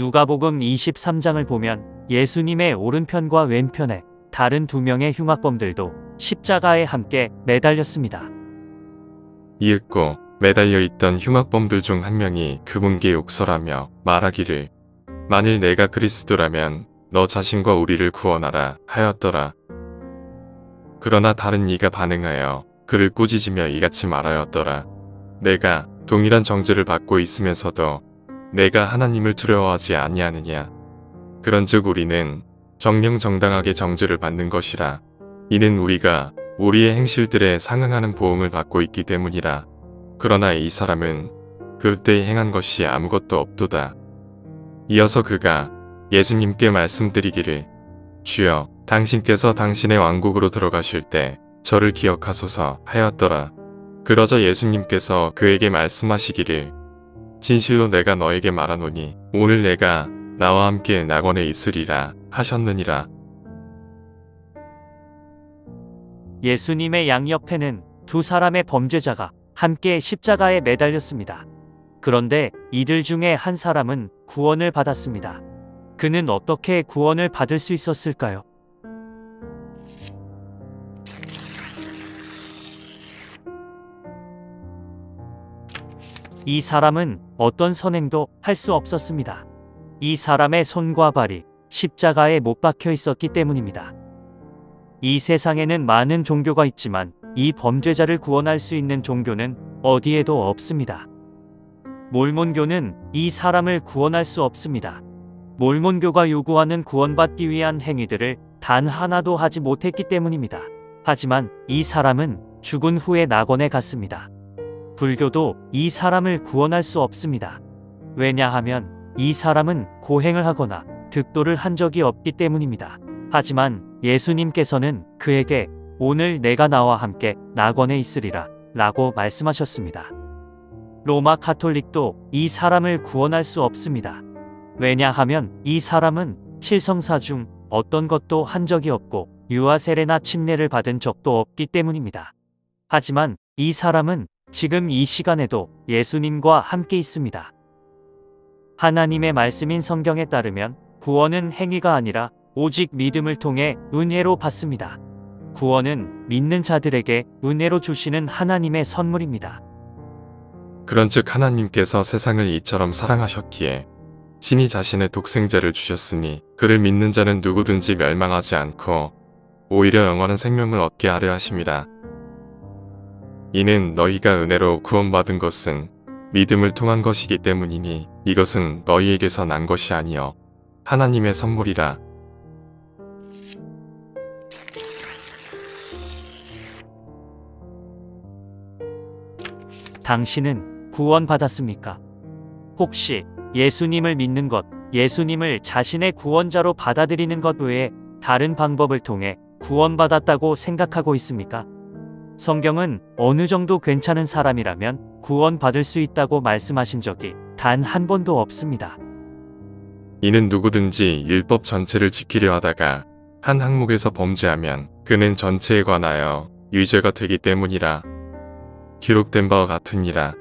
누가복음 23장을 보면 예수님의 오른편과 왼편에 다른 두 명의 흉악범들도 십자가에 함께 매달렸습니다. 이윽고 매달려 있던 흉악범들 중 한 명이 그분께 욕설하며 말하기를 만일 내가 그리스도라면 너 자신과 우리를 구원하라 하였더라. 그러나 다른 이가 반응하여 그를 꾸짖으며 이같이 말하였더라. 내가 동일한 정죄를 받고 있으면서도 내가 하나님을 두려워하지 아니하느냐. 그런즉 우리는 정령 정당하게 정죄를 받는 것이라. 이는 우리가 우리의 행실들에 상응하는 보응을 받고 있기 때문이라. 그러나 이 사람은 그때 행한 것이 아무것도 없도다. 이어서 그가 예수님께 말씀드리기를 주여 당신께서 당신의 왕국으로 들어가실 때 저를 기억하소서 하였더라. 그러자 예수님께서 그에게 말씀하시기를 진실로 내가 너에게 말하노니 오늘 내가 나와 함께 낙원에 있으리라 하셨느니라. 예수님의 양옆에는 두 사람의 범죄자가 함께 십자가에 매달렸습니다. 그런데 이들 중에 한 사람은 구원을 받았습니다. 그는 어떻게 구원을 받을 수 있었을까요? 이 사람은 어떤 선행도 할 수 없었습니다. 이 사람의 손과 발이 십자가에 못 박혀 있었기 때문입니다. 이 세상에는 많은 종교가 있지만 이 범죄자를 구원할 수 있는 종교는 어디에도 없습니다. 몰몬교는 이 사람을 구원할 수 없습니다. 몰몬교가 요구하는 구원받기 위한 행위들을 단 하나도 하지 못했기 때문입니다. 하지만 이 사람은 죽은 후에 낙원에 갔습니다. 불교도 이 사람을 구원할 수 없습니다. 왜냐하면 이 사람은 고행을 하거나 득도를 한 적이 없기 때문입니다. 하지만 예수님께서는 그에게 오늘 내가 나와 함께 낙원에 있으리라 라고 말씀하셨습니다. 로마 가톨릭도 이 사람을 구원할 수 없습니다. 왜냐하면 이 사람은 칠성사 중 어떤 것도 한 적이 없고 유아 세례나 침례를 받은 적도 없기 때문입니다. 하지만 이 사람은 지금 이 시간에도 예수님과 함께 있습니다. 하나님의 말씀인 성경에 따르면 구원은 행위가 아니라 오직 믿음을 통해 은혜로 받습니다. 구원은 믿는 자들에게 은혜로 주시는 하나님의 선물입니다. 그런즉 하나님께서 세상을 이처럼 사랑하셨기에 친히 자신의 독생자를 주셨으니 그를 믿는 자는 누구든지 멸망하지 않고 오히려 영원한 생명을 얻게 하려 하심이라. 이는 너희가 은혜로 구원받은 것은 믿음을 통한 것이기 때문이니 이것은 너희에게서 난 것이 아니요 하나님의 선물이라. 당신은 구원받았습니까? 혹시 예수님을 믿는 것, 예수님을 자신의 구원자로 받아들이는 것 외에 다른 방법을 통해 구원받았다고 생각하고 있습니까? 성경은 어느 정도 괜찮은 사람이라면 구원받을 수 있다고 말씀하신 적이 단 한 번도 없습니다. 이는 누구든지 율법 전체를 지키려 하다가 한 항목에서 범죄하면 그는 전체에 관하여 유죄가 되기 때문이라. 기록된 바와 같으니라.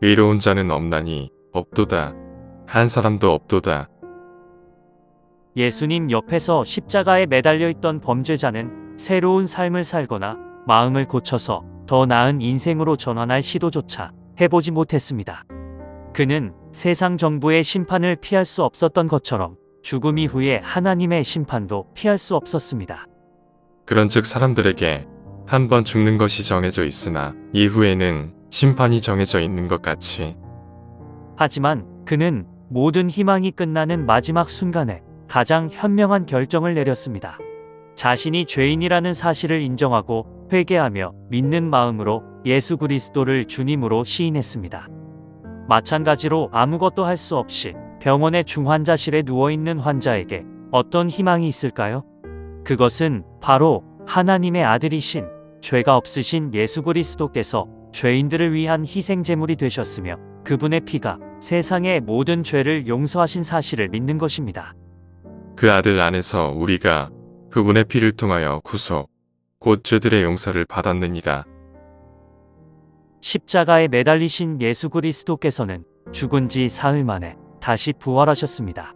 의로운 자는 없나니 없도다. 한 사람도 없도다. 예수님 옆에서 십자가에 매달려 있던 범죄자는 새로운 삶을 살거나 마음을 고쳐서 더 나은 인생으로 전환할 시도조차 해보지 못했습니다. 그는 세상 정부의 심판을 피할 수 없었던 것처럼 죽음 이후에 하나님의 심판도 피할 수 없었습니다. 그런즉 사람들에게 한 번 죽는 것이 정해져 있으나 이후에는 심판이 정해져 있는 것 같이. 하지만 그는 모든 희망이 끝나는 마지막 순간에 가장 현명한 결정을 내렸습니다. 자신이 죄인이라는 사실을 인정하고 회개하며 믿는 마음으로 예수 그리스도를 주님으로 시인했습니다. 마찬가지로 아무것도 할 수 없이 병원의 중환자실에 누워있는 환자에게 어떤 희망이 있을까요? 그것은 바로 하나님의 아들이신 죄가 없으신 예수 그리스도께서 죄인들을 위한 희생제물이 되셨으며 그분의 피가 세상의 모든 죄를 용서하신 사실을 믿는 것입니다. 그 아들 안에서 우리가 그분의 피를 통하여 구속, 곧 죄들의 용서를 받았느니라. 십자가에 매달리신 예수 그리스도께서는 죽은 지 사흘 만에 다시 부활하셨습니다.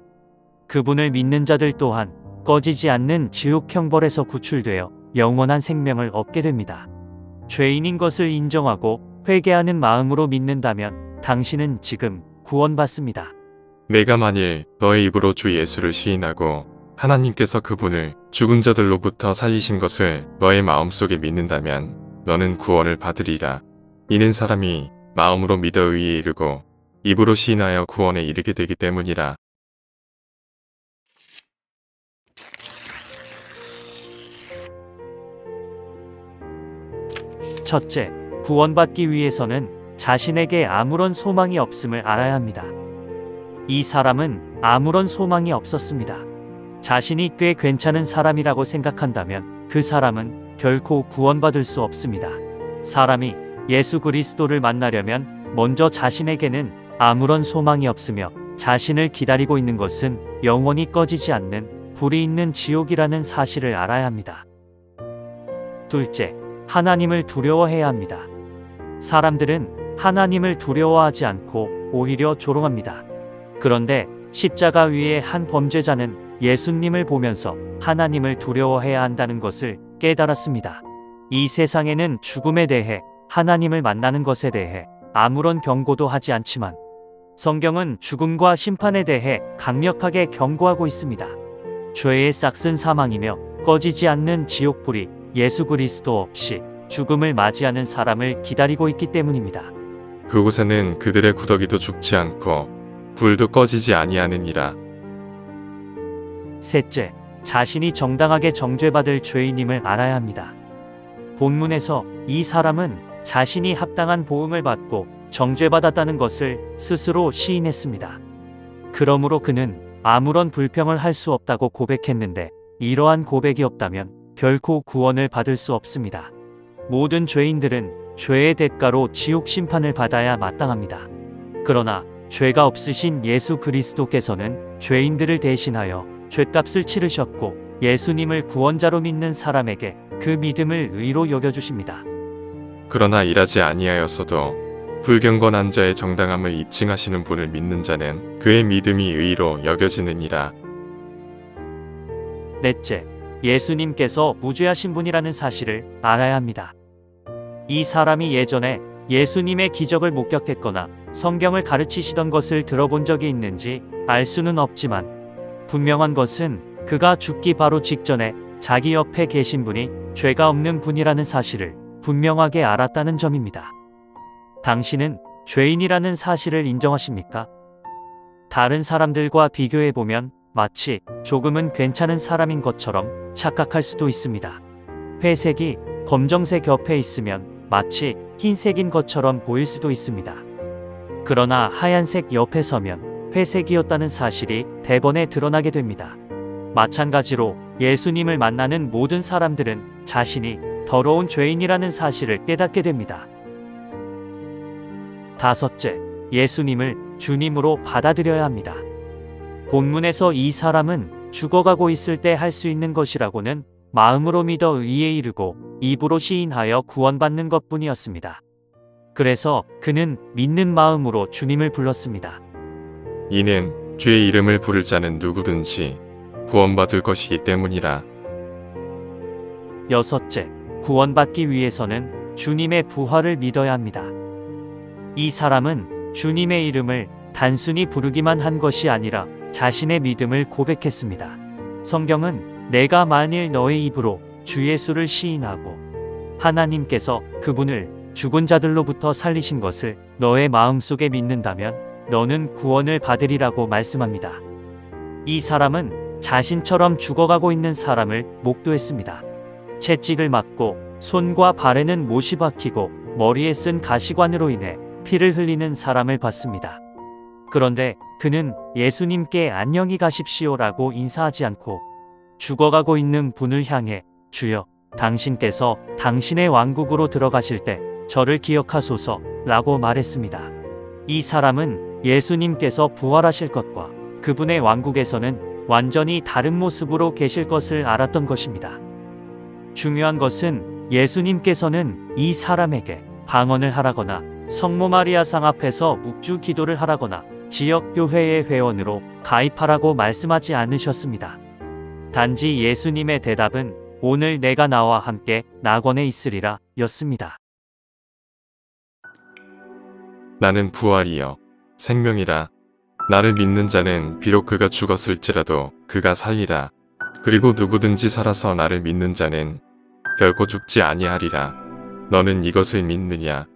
그분을 믿는 자들 또한 꺼지지 않는 지옥 형벌에서 구출되어 영원한 생명을 얻게 됩니다. 죄인인 것을 인정하고 회개하는 마음으로 믿는다면 당신은 지금 구원받습니다. 내가 만일 너의 입으로 주 예수를 시인하고 하나님께서 그분을 죽은 자들로부터 살리신 것을 너의 마음속에 믿는다면 너는 구원을 받으리라. 이는 사람이 마음으로 믿어 의에 이르고 입으로 시인하여 구원에 이르게 되기 때문이라. 첫째, 구원받기 위해서는 자신에게 아무런 소망이 없음을 알아야 합니다. 이 사람은 아무런 소망이 없었습니다. 자신이 꽤 괜찮은 사람이라고 생각한다면 그 사람은 결코 구원받을 수 없습니다. 사람이 예수 그리스도를 만나려면 먼저 자신에게는 아무런 소망이 없으며 자신을 기다리고 있는 것은 영원히 꺼지지 않는 불이 있는 지옥이라는 사실을 알아야 합니다. 둘째, 하나님을 두려워해야 합니다. 사람들은 하나님을 두려워하지 않고 오히려 조롱합니다. 그런데 십자가 위에 한 범죄자는 예수님을 보면서 하나님을 두려워해야 한다는 것을 깨달았습니다. 이 세상에는 죽음에 대해 하나님을 만나는 것에 대해 아무런 경고도 하지 않지만 성경은 죽음과 심판에 대해 강력하게 경고하고 있습니다. 죄의 싹은 사망이며 꺼지지 않는 지옥불이 예수 그리스도 없이 죽음을 맞이하는 사람을 기다리고 있기 때문입니다. 그곳에는 그들의 구더기도 죽지 않고 불도 꺼지지 아니하느니라. 셋째, 자신이 정당하게 정죄받을 죄인임을 알아야 합니다. 본문에서 이 사람은 자신이 합당한 보응을 받고 정죄받았다는 것을 스스로 시인했습니다. 그러므로 그는 아무런 불평을 할 수 없다고 고백했는데 이러한 고백이 없다면 결코 구원을 받을 수 없습니다. 모든 죄인들은 죄의 대가로 지옥 심판을 받아야 마땅합니다. 그러나 죄가 없으신 예수 그리스도께서는 죄인들을 대신하여 죄값을 치르셨고 예수님을 구원자로 믿는 사람에게 그 믿음을 의로 여겨주십니다. 그러나 일하지 아니하였어도 불경건한 자의 정당함을 입증하시는 분을 믿는 자는 그의 믿음이 의로 여겨지느니라. 넷째, 예수님께서 무죄하신 분이라는 사실을 알아야 합니다. 이 사람이 예전에 예수님의 기적을 목격했거나 성경을 가르치시던 것을 들어본 적이 있는지 알 수는 없지만 분명한 것은 그가 죽기 바로 직전에 자기 옆에 계신 분이 죄가 없는 분이라는 사실을 분명하게 알았다는 점입니다. 당신은 죄인이라는 사실을 인정하십니까? 다른 사람들과 비교해보면 마치 조금은 괜찮은 사람인 것처럼 착각할 수도 있습니다. 회색이 검정색 옆에 있으면 마치 흰색인 것처럼 보일 수도 있습니다. 그러나 하얀색 옆에 서면 회색이었다는 사실이 대번에 드러나게 됩니다. 마찬가지로 예수님을 만나는 모든 사람들은 자신이 더러운 죄인이라는 사실을 깨닫게 됩니다. 다섯째, 예수님을 주님으로 받아들여야 합니다. 본문에서 이 사람은 죽어가고 있을 때 할 수 있는 것이라고는 마음으로 믿어 의에 이르고 입으로 시인하여 구원받는 것뿐이었습니다. 그래서 그는 믿는 마음으로 주님을 불렀습니다. 이는 주의 이름을 부를 자는 누구든지 구원받을 것이기 때문이라. 여섯째, 구원받기 위해서는 주님의 부활을 믿어야 합니다. 이 사람은 주님의 이름을 단순히 부르기만 한 것이 아니라 자신의 믿음을 고백했습니다. 성경은 내가 만일 너의 입으로 주 예수를 시인하고 하나님께서 그분을 죽은 자들로부터 살리신 것을 너의 마음속에 믿는다면 너는 구원을 받으리라고 말씀합니다. 이 사람은 자신처럼 죽어가고 있는 사람을 목도했습니다. 채찍을 맞고 손과 발에는 못이 박히고 머리에 쓴 가시관으로 인해 피를 흘리는 사람을 봤습니다. 그런데 그는 예수님께 안녕히 가십시오라고 인사하지 않고 죽어가고 있는 분을 향해 주여, 당신께서 당신의 왕국으로 들어가실 때 저를 기억하소서 라고 말했습니다. 이 사람은 예수님께서 부활하실 것과 그분의 왕국에서는 완전히 다른 모습으로 계실 것을 알았던 것입니다. 중요한 것은 예수님께서는 이 사람에게 방언을 하라거나 성모 마리아상 앞에서 묵주 기도를 하라거나 지역교회의 회원으로 가입하라고 말씀하지 않으셨습니다. 단지 예수님의 대답은 오늘 내가 나와 함께 낙원에 있으리라 였습니다. 나는 부활이요 생명이라. 나를 믿는 자는 비록 그가 죽었을지라도 그가 살리라. 그리고 누구든지 살아서 나를 믿는 자는 결코 죽지 아니하리라. 너는 이것을 믿느냐?